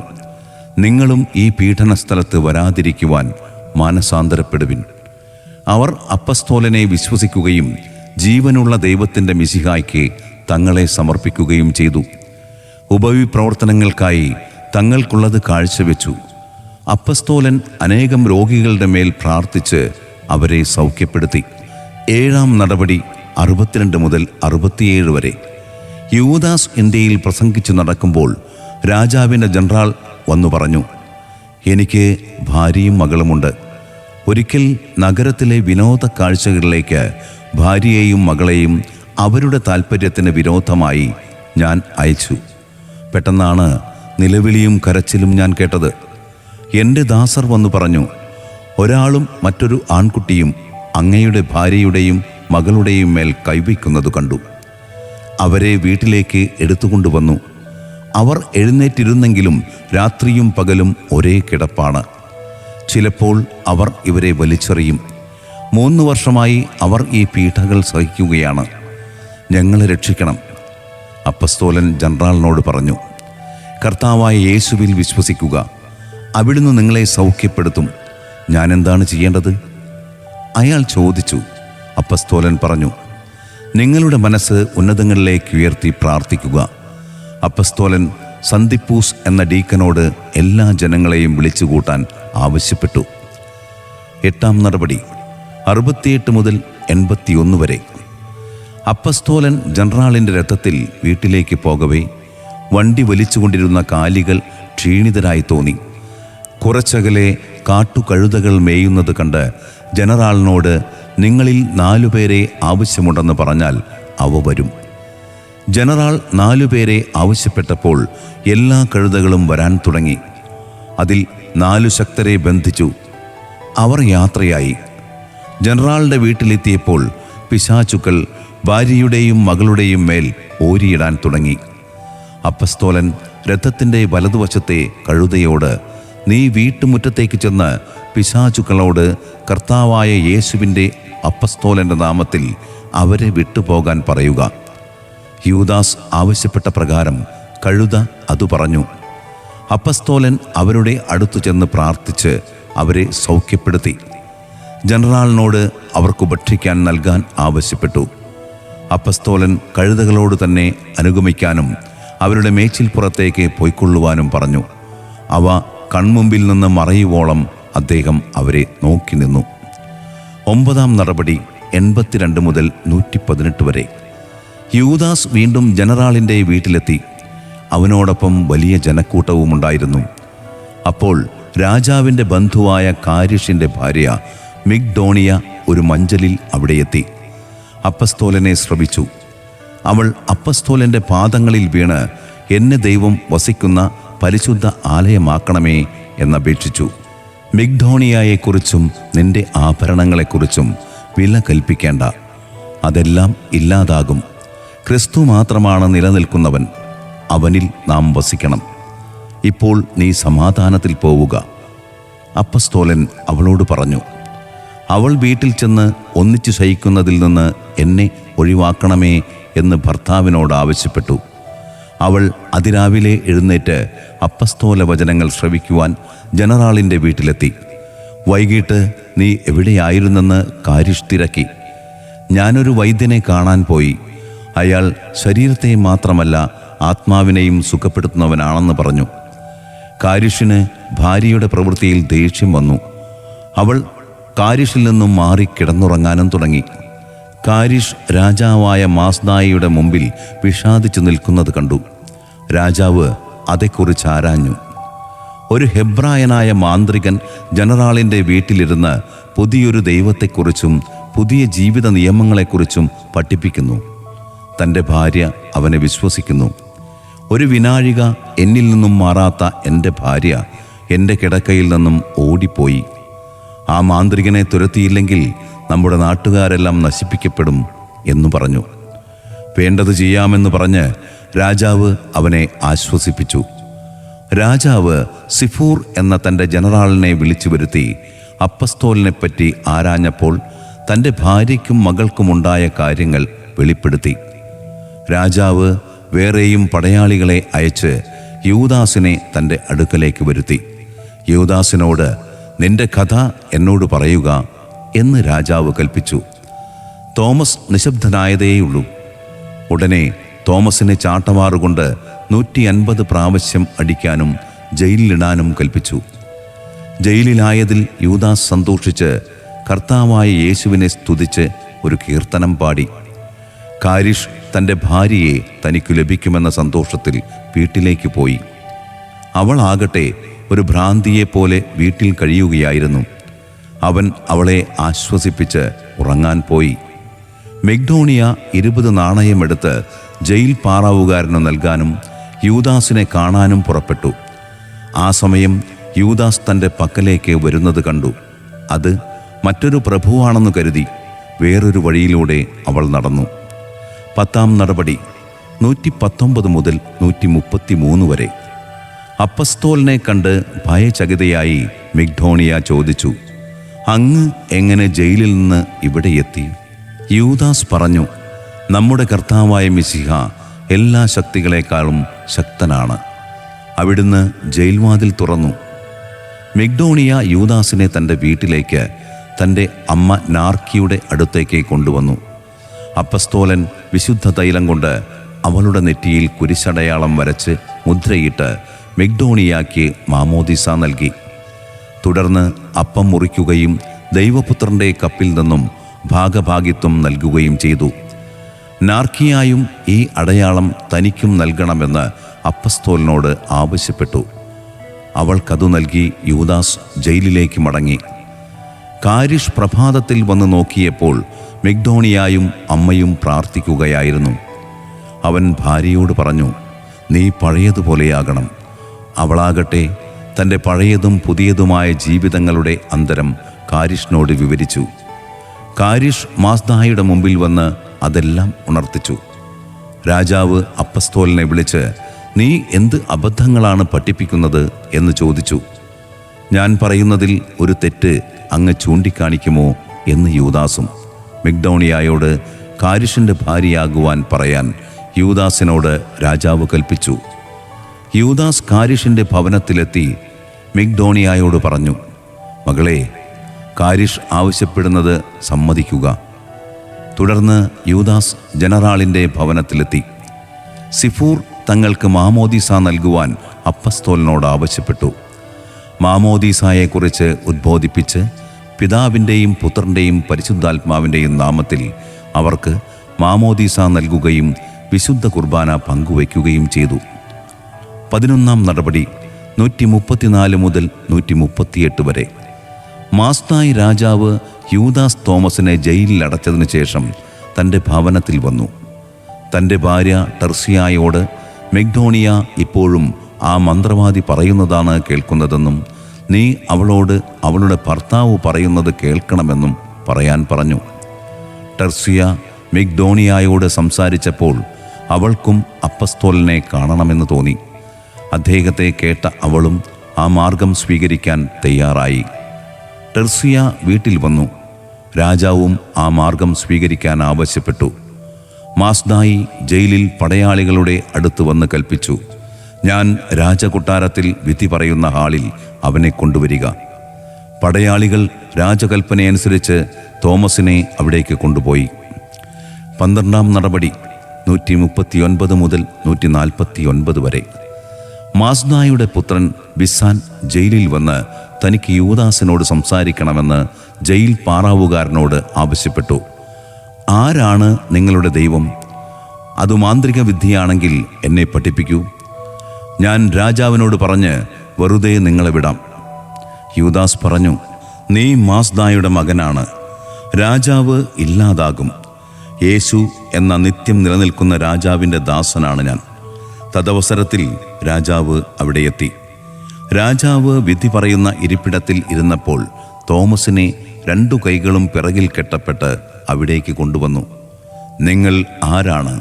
Speaker 1: നിങ്ങളും ഈ പീഡനസ്ഥലത്ത് വരാതിരിക്കുവാൻ മാനസാന്തരപ്പെടുവിൻ. അവർ അപ്പസ്തോലനെ വിശ്വസിക്കുകയും ജീവനുള്ള ദൈവത്തിൻ്റെ മിശിഹായ്ക്ക് തങ്ങളെ സമർപ്പിക്കുകയും ചെയ്തു. ഉപവിപ്രവർത്തനങ്ങൾക്കായി തങ്ങൾക്കുള്ളത് കാഴ്ചവെച്ചു. അപ്പസ്തോലൻ അനേകം രോഗികളുടെ മേൽ പ്രാർത്ഥിച്ച് അവരെ സൗഖ്യപ്പെടുത്തി. 7-ാം നടപടി 62 മുതൽ 67 വരെ. യൂദാസ് ഇന്ത്യയിൽ പ്രസംഗിച്ചു നടക്കുമ്പോൾ രാജാവിൻ്റെ ജനറാൾ വന്നു പറഞ്ഞു, എനിക്ക് ഭാര്യയും മകളുമുണ്ട്. ഒരിക്കൽ നഗരത്തിലെ വിനോദ കാഴ്ചകളിലേക്ക് ഭാര്യയെയും മകളെയും അവരുടെ താൽപ്പര്യത്തിന് വിരോധമായി ഞാൻ അയച്ചു. പെട്ടെന്നാണ് നിലവിളിയും കരച്ചിലും ഞാൻ കേട്ടത്. എൻ്റെ ദാസർ വന്നു പറഞ്ഞു, ഒരാളും മറ്റൊരു ആൺകുട്ടിയും അങ്ങയുടെ ഭാര്യയുടെയും മകളുടെയും മേൽ കൈവയ്ക്കുന്നത് കണ്ടു. അവരെ വീട്ടിലേക്ക് എടുത്തുകൊണ്ടുവന്നു. അവർ എഴുന്നേറ്റിരുന്നെങ്കിലും രാത്രിയും പകലും ഒരേ കിടപ്പാണ്. ചിലപ്പോൾ അവർ ഇവരെ വലിച്ചെറിയും. 3 വർഷമായി അവർ ഈ പീഡകൾ സഹിക്കുകയാണ്. ഞങ്ങളെ രക്ഷിക്കണം. അപ്പസ്തോലൻ ജനറാളിനോട് പറഞ്ഞു, കർത്താവായ യേശുവിൽ വിശ്വസിക്കുക, അവിടുന്ന് നിങ്ങളെ സൗഖ്യപ്പെടുത്തും. ഞാൻ എന്താണ് ചെയ്യേണ്ടത്? അയാൾ ചോദിച്ചു. അപ്പസ്തോലൻ പറഞ്ഞു, നിങ്ങളുടെ മനസ്സ് ഉന്നതങ്ങളിലേക്ക് ഉയർത്തി പ്രാർത്ഥിക്കുക. അപ്പസ്തോലൻ സന്ദിപ്പൂസ് എന്ന ഡീക്കനോട് എല്ലാ ജനങ്ങളെയും വിളിച്ചുകൂട്ടാൻ ആവശ്യപ്പെട്ടു. 8-ാം നടപടി 68 മുതൽ 81 വരെ. അപ്പസ്തോലൻ ജനറാളിൻ്റെ രഥത്തിൽ വീട്ടിലേക്ക് പോകവേ വണ്ടി വലിച്ചുകൊണ്ടിരുന്ന കാലികൾ ക്ഷീണിതരായി തോന്നി. കുറച്ചകലെ കാട്ടുകഴുതകൾ മേയുന്നത് കണ്ട് ജനറാളിനോട് നിങ്ങളിൽ 4 പേരെ ആവശ്യമുണ്ടെന്ന് പറഞ്ഞാൽ അവ വരും. ജനറാൾ 4 പേരെ ആവശ്യപ്പെട്ടപ്പോൾ എല്ലാ കഴുതകളും വരാൻ തുടങ്ങി. അതിൽ 4 ശക്തരെ ബന്ധിച്ചു. അവർ യാത്രയായി. ജനറാളുടെ വീട്ടിലെത്തിയപ്പോൾ പിശാചുക്കൾ ഭാര്യയുടെയും മകളുടെയും മേൽ ഓരിയിടാൻ തുടങ്ങി. അപ്പസ്തോലൻ രഥത്തിൻ്റെ വലതുവശത്തെ കഴുതയോട്, നീ വീട്ടുമുറ്റത്തേക്ക് ചെന്ന് പിശാചുക്കളോട് കർത്താവായ യേശുവിൻ്റെ അപ്പസ്തോലൻ്റെ നാമത്തിൽ അവരെ വിട്ടുപോകാൻ പറയുക. യൂദാസ് ആവശ്യപ്പെട്ട പ്രകാരം കഴുത അതു പറഞ്ഞു. അപ്പസ്തോലൻ അവരുടെ അടുത്തു ചെന്ന് പ്രാർത്ഥിച്ച് അവരെ സൗഖ്യപ്പെടുത്തി. ജനറാളിനോട് അവർക്ക് ഭക്ഷിക്കാൻ നൽകാൻ ആവശ്യപ്പെട്ടു. അപ്പസ്തോലൻ കഴുതകളോട് തന്നെ അനുഗമിക്കാനും അവരുടെ മേച്ചിൽപ്പുറത്തേക്ക് പൊയ്ക്കൊള്ളുവാനും പറഞ്ഞു. അവ കൺമുമ്പിൽ നിന്ന് മറയുവോളം അദ്ദേഹം അവരെ നോക്കി നിന്നു. 9-ാം നടപടി 82 മുതൽ 118 വരെ. യൂദാസ് വീണ്ടും ജനറാളിൻ്റെ വീട്ടിലെത്തി. അവനോടൊപ്പം വലിയ ജനക്കൂട്ടവുമുണ്ടായിരുന്നു. അപ്പോൾ രാജാവിൻ്റെ ബന്ധുവായ കാരിഷിൻ്റെ ഭാര്യ മിഗ്ഡോണിയ ഒരു മഞ്ചലിൽ അവിടെ എത്തി അപ്പസ്തോലനെ ശ്രവിച്ചു. അവൾ അപ്പസ്തോലൻ്റെ പാദങ്ങളിൽ വീണ്, എന്നെ ദൈവം വസിക്കുന്ന പരിശുദ്ധ ആലയമാക്കണമേ എന്നപേക്ഷിച്ചു. മിഗ്ഡോണിയയെക്കുറിച്ചും നിന്റെ ആഭരണങ്ങളെക്കുറിച്ചും വില കൽപ്പിക്കേണ്ട, അതെല്ലാം ഇല്ലാതാകും. ക്രിസ്തു മാത്രമാണ് നിലനിൽക്കുന്നവൻ, അവനിൽ നാം വസിക്കണം. ഇപ്പോൾ നീ സമാധാനത്തിൽ പോവുക. അപ്പസ്തോലൻ അവളോട് പറഞ്ഞു. അവൾ വീട്ടിൽ ചെന്ന് ഒന്നിച്ചു ശയിക്കുന്നതിൽ നിന്ന് എന്നെ ഒഴിവാക്കണമേ എന്ന് ഭർത്താവിനോട് ആവശ്യപ്പെട്ടു. അവൾ അതിരാവിലെ എഴുന്നേറ്റ് അപ്പസ്തോല വചനങ്ങൾ ശ്രവിക്കുവാൻ ജനറാളിൻ്റെ വീട്ടിലെത്തി. വൈകിട്ട് നീ എവിടെയായിരുന്നെന്ന് കാരിഷ് തിരക്കി. ഞാനൊരു വൈദ്യനെ കാണാൻ പോയി. അയാൾ ശരീരത്തെ മാത്രമല്ല ആത്മാവിനെയും സുഖപ്പെടുത്തുന്നവനാണെന്ന് പറഞ്ഞു. കാരിഷിന് ഭാര്യയുടെ പ്രവൃത്തിയിൽ ദേഷ്യം വന്നു. അവൾ കാരിഷിൽ നിന്നും മാറി കിടന്നുറങ്ങാനും തുടങ്ങി. കാരിഷ് രാജാവായ മാസ്ദായിയുടെ മുമ്പിൽ വിഷാദിച്ചു നിൽക്കുന്നത് കണ്ടു. രാജാവ് അതേക്കുറിച്ച് ആരാഞ്ഞു. ഒരു ഹെബ്രായനായ മാന്ത്രികൻ ജനറാളിൻ്റെ വീട്ടിലിരുന്ന് പുതിയൊരു ദൈവത്തെക്കുറിച്ചും പുതിയ ജീവിത നിയമങ്ങളെക്കുറിച്ചും പഠിപ്പിക്കുന്നു. തൻ്റെ ഭാര്യ അവനെ വിശ്വസിക്കുന്നു. ഒരു വിനാഴിക എന്നിൽ നിന്നും മാറാത്ത എൻ്റെ ഭാര്യ എൻ്റെ കിടക്കയിൽ നിന്നും ഓടിപ്പോയി. ആ മാന്ത്രികനെ തുരത്തിയില്ലെങ്കിൽ നമ്മുടെ നാട്ടുകാരെല്ലാം നശിപ്പിക്കപ്പെടും എന്നു പറഞ്ഞു. വേണ്ടത് ചെയ്യാമെന്ന് പറഞ്ഞ് രാജാവ് അവനെ ആശ്വസിപ്പിച്ചു. രാജാവ് സിഫൂർ എന്ന തൻ്റെ ജനറാളിനെ വിളിച്ചു വരുത്തി അപ്പസ്തോലിനെപ്പറ്റി ആരാഞ്ഞപ്പോൾ തൻ്റെ ഭാര്യയ്ക്കും മകൾക്കുമുണ്ടായ കാര്യങ്ങൾ വെളിപ്പെടുത്തി. രാജാവ് വേറെയും പടയാളികളെ അയച്ച് യൂദാസിനെ തൻ്റെ അടുക്കലേക്ക് വരുത്തി. യൂദാസിനോട്, നിന്റെ കഥ എന്നോട് പറയുക എന്ന് രാജാവ് കൽപ്പിച്ചു. തോമസ് നിശബ്ദനായതേയുള്ളൂ. ഉടനെ തോമസിനെ ചാട്ടവാറുകൊണ്ട് 150 പ്രാവശ്യം അടിക്കാനും ജയിലിലിടാനും കൽപ്പിച്ചു. ജയിലിലായതിൽ യൂദാസ് സന്തോഷിച്ച് കർത്താവായ യേശുവിനെ സ്തുതിച്ച് ഒരു കീർത്തനം പാടി. കാരിഷ് തൻ്റെ ഭാര്യയെ തനിക്കു ലഭിക്കുമെന്ന സന്തോഷത്തിൽ വീട്ടിലേക്ക് പോയി. അവളാകട്ടെ ഒരു ഭ്രാന്തിയെപ്പോലെ വീട്ടിൽ കഴിയുകയായിരുന്നു. അവൻ അവളെ ആശ്വസിപ്പിച്ച് ഉറങ്ങാൻ പോയി. മിഗ്ഡോണിയ 20 നാണയമെടുത്ത് ജയിൽ പാറാവുകാരന് നൽകാനും യൂദാസിനെ കാണാനും പുറപ്പെട്ടു. ആ സമയം യൂദാസ് തൻ്റെ പക്കലേക്ക് വരുന്നത് കണ്ടു. അത് മറ്റൊരു പ്രഭുവാണെന്ന് കരുതി വേറൊരു വഴിയിലൂടെ അവൾ നടന്നു. 10-ാം നടപടി 119 മുതൽ 133 വരെ. അപ്പസ്തോലിനെ കണ്ട് ഭയചകിതയായി മിഗ്ഡോണിയ ചോദിച്ചു, അങ്ങ് എങ്ങനെ ജയിലിൽ നിന്ന് ഇവിടെ എത്തി? യൂദാസ് പറഞ്ഞു, നമ്മുടെ കർത്താവായ മിശിഹ എല്ലാ ശക്തികളെക്കാളും ശക്തനാണ്. അവിടുന്ന് ജയിൽവാതിൽ തുറന്നു. മിഗ്ഡോണിയ യൂദാസിനെ തൻ്റെ വീട്ടിലേക്ക് തൻ്റെ അമ്മ നാർക്കിയുടെ അടുത്തേക്ക് കൊണ്ടുവന്നു. അപ്പസ്തോലൻ വിശുദ്ധ തൈലം കൊണ്ട് അവളുടെ നെറ്റിയിൽ കുരിശടയാളം വരച്ച് മുദ്രയിട്ട് മിഗ്ഡോണിയാക്ക് മാമോദിസ നൽകി. തുടർന്ന് അപ്പം മുറിക്കുകയും ദൈവപുത്രൻ്റെ കപ്പിൽ നിന്നും ഭാഗഭാഗിത്വം നൽകുകയും ചെയ്തു. നാർക്കിയായും ഈ അടയാളം തനിക്കും നൽകണമെന്ന് അപ്പസ്തോലിനോട് ആവശ്യപ്പെട്ടു. അവൾക്കതു നൽകി യൂദാസ് ജയിലിലേക്ക് മടങ്ങി. കാരിഷ് പ്രഭാതത്തിൽ വന്ന് നോക്കിയപ്പോൾ മിഗ്ഡോണിയായും അമ്മയും പ്രാർത്ഥിക്കുകയായിരുന്നു. അവൻ ഭാര്യയോട് പറഞ്ഞു, നീ പഴയതുപോലെയാകണം. അവളാകട്ടെ തൻ്റെ പഴയതും പുതിയതുമായ ജീവിതങ്ങളുടെ അന്തരം കാരിഷിനോട് വിവരിച്ചു. കാരിഷ് മാസ്ദായുടെ മുമ്പിൽ വന്ന് അതെല്ലാം ഉണർത്തിച്ചു. രാജാവ് അപ്പസ്തോലിനെ വിളിച്ച്, നീ എന്ത് അബദ്ധങ്ങളാണ് പഠിപ്പിക്കുന്നത് എന്ന് ചോദിച്ചു. ഞാൻ പറയുന്നതിൽ ഒരു തെറ്റ് അങ്ങ് ചൂണ്ടിക്കാണിക്കുമോ എന്ന് യൂദാസും. മിഗ്ഡോണിയായോട് കാരിഷിൻ്റെ ഭാര്യയാകുവാൻ പറയാൻ യൂദാസിനോട് രാജാവ് കൽപ്പിച്ചു. യൂദാസ് കാരിഷിൻ്റെ ഭവനത്തിലെത്തി മിഗ്ഡോണിയായോട് പറഞ്ഞു, മകളെ, കാരിഷ് ആവശ്യപ്പെടുന്നത് സമ്മതിക്കുക. തുടർന്ന് യൂദാസ് ജനറാളിൻ്റെ ഭവനത്തിലെത്തി. സിഫൂർ തങ്ങൾക്ക് മാമോദീസ നൽകുവാൻ അപ്പസ്തോലനോട് ആവശ്യപ്പെട്ടു. മാമോദീസായെക്കുറിച്ച് ഉദ്ബോധിപ്പിച്ച് പിതാവിൻ്റെയും പുത്രൻ്റെയും പരിശുദ്ധാത്മാവിൻ്റെയും നാമത്തിൽ അവർക്ക് മാമോദീസ നൽകുകയും വിശുദ്ധ കുർബാന പങ്കുവയ്ക്കുകയും ചെയ്തു. 11-ാം നടപടി 134 മുതൽ 138 വരെ. മാസ്നായി രാജാവ് യൂദാസ് തോമസിനെ ജയിലിൽ അടച്ചതിനു ശേഷം തൻ്റെ ഭവനത്തിൽ വന്നു. തൻ്റെ ഭാര്യ ടെർസിയായോട് മെഗ്ഡോണിയ ഇപ്പോഴും ആ മന്ത്രവാദി പറയുന്നതാണ് കേൾക്കുന്നതെന്നും നീ അവളോട് അവളുടെ ഭർത്താവ് പറയുന്നത് കേൾക്കണമെന്നും പറയാൻ പറഞ്ഞു. ടെർസിയ മെഗ്ഡോണിയായോട് സംസാരിച്ചപ്പോൾ അവൾക്കും അപ്പസ്തോലനെ കാണണമെന്ന് തോന്നി. അദ്ദേഹത്തെ കേട്ട അവളും ആ മാർഗം സ്വീകരിക്കാൻ തയ്യാറായി. ടെർസിയ വീട്ടിൽ വന്നു. രാജാവും ആ മാർഗം സ്വീകരിക്കാൻ ആവശ്യപ്പെട്ടു. മാസ്നായി ജയിലിൽ പടയാളികളുടെ അടുത്ത് വന്ന് കൽപ്പിച്ചു, ഞാൻ രാജകൊട്ടാരത്തിൽ വിധി പറയുന്ന ഹാളിൽ അവനെ കൊണ്ടുവരിക. പടയാളികൾ രാജകൽപ്പനയനുസരിച്ച് തോമസിനെ അവിടേക്ക് കൊണ്ടുപോയി. 12-ാം നടപടി 139 മുതൽ 149 വരെ. മാസ്നായുടെ പുത്രൻ ബിസാൻ ജയിലിൽ വന്ന് തനിക്ക് യൂദാസിനോട് സംസാരിക്കണമെന്ന് ജയിൽ പാറാവുകാരനോട് ആവശ്യപ്പെട്ടു. ആരാണ് നിങ്ങളുടെ ദൈവം? അത് മാന്ത്രിക വിദ്യയാണെങ്കിൽ എന്നെ പഠിപ്പിക്കൂ. ഞാൻ രാജാവിനോട് പറഞ്ഞ് വെറുതെ നിങ്ങളെ വിടാം. യൂദാസ് പറഞ്ഞു, നീ മാസ്നായുടെ മകനാണ്. രാജാവ് ഇല്ലാതാകും. യേശു എന്ന നിത്യം നിലനിൽക്കുന്ന രാജാവിൻ്റെ ദാസനാണ് ഞാൻ. തദവസരത്തിൽ രാജാവ് അവിടെയെത്തി. രാജാവ് വിധി പറയുന്ന ഇരിപ്പിടത്തിൽ ഇരുന്നപ്പോൾ തോമസിനെ 2 കൈകളും പിറകിൽ കെട്ടപ്പെട്ട് അവിടേക്ക് കൊണ്ടുവന്നു. നിങ്ങൾ ആരാണ്?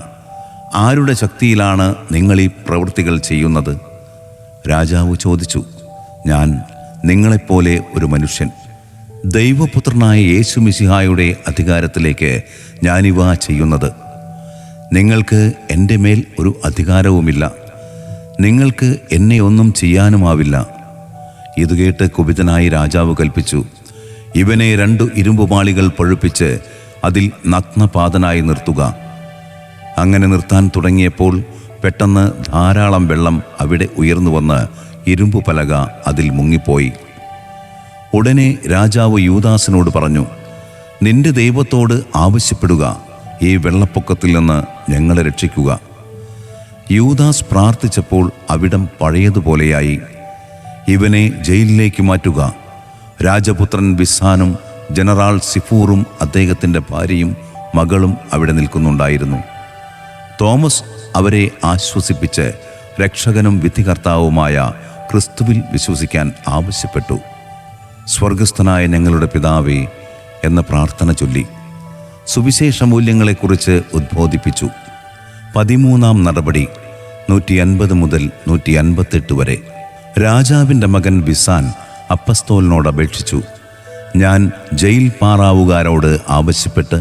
Speaker 1: ആരുടെ ശക്തിയിലാണ് നിങ്ങൾ ഈ പ്രവൃത്തികൾ ചെയ്യുന്നത്? രാജാവ് ചോദിച്ചു. ഞാൻ നിങ്ങളെപ്പോലെ ഒരു മനുഷ്യൻ. ദൈവപുത്രനായ യേശു മിശിഹായുടെ അധികാരത്തിലേക്ക് ഞാനിവ ചെയ്യുന്നത്. നിങ്ങൾക്ക് എൻ്റെ മേൽ ഒരു അധികാരവുമില്ല. നിങ്ങൾക്ക് എന്നെ ഒന്നും ചെയ്യാനുമാവില്ല. ഇത് കേട്ട് കുപിതനായി രാജാവ് കൽപ്പിച്ചു, ഇവനെ 2 ഇരുമ്പുപാളികൾ പഴുപ്പിച്ച് അതിൽ നഗ്നപാതനായി നിർത്തുക. അങ്ങനെ നിർത്താൻ തുടങ്ങിയപ്പോൾ പെട്ടെന്ന് ധാരാളം വെള്ളം അവിടെ ഉയർന്നു വന്ന് ഇരുമ്പു പലക അതിൽ മുങ്ങിപ്പോയി. ഉടനെ രാജാവ് യൂദാസിനോട് പറഞ്ഞു, നിന്റെ ദൈവത്തോട് ആവശ്യപ്പെടുക, ഈ വെള്ളപ്പൊക്കത്തിൽ നിന്ന് ഞങ്ങളെ രക്ഷിക്കുക. യൂദാസ് പ്രാർത്ഥിച്ചപ്പോൾ അവിടം പഴയതുപോലെയായി. ഇവനെ ജയിലിലേക്ക് മാറ്റുക. രാജപുത്രൻ ബിസാനും ജനറാൾ സിഫൂറും അദ്ദേഹത്തിൻ്റെ ഭാര്യയും മകളും അവിടെ നിൽക്കുന്നുണ്ടായിരുന്നു. തോമസ് അവരെ ആശ്വസിപ്പിച്ച് രക്ഷകനും വിധികർത്താവുമായ ക്രിസ്തുവിൽ വിശ്വസിക്കാൻ ആവശ്യപ്പെട്ടു. സ്വർഗസ്ഥനായ ഞങ്ങളുടെ പിതാവേ എന്ന പ്രാർത്ഥന ചൊല്ലി സുവിശേഷ മൂല്യങ്ങളെക്കുറിച്ച് ഉദ്ബോധിപ്പിച്ചു. 13-ാം നടപടി 150 മുതൽ 158 വരെ. രാജാവിൻ്റെ മകൻ ബിസാൻ അപ്പസ്തോലനോട് അപേക്ഷിച്ചു, ഞാൻ ജയിൽ പാറാവുകാരോട് ആവശ്യപ്പെട്ട്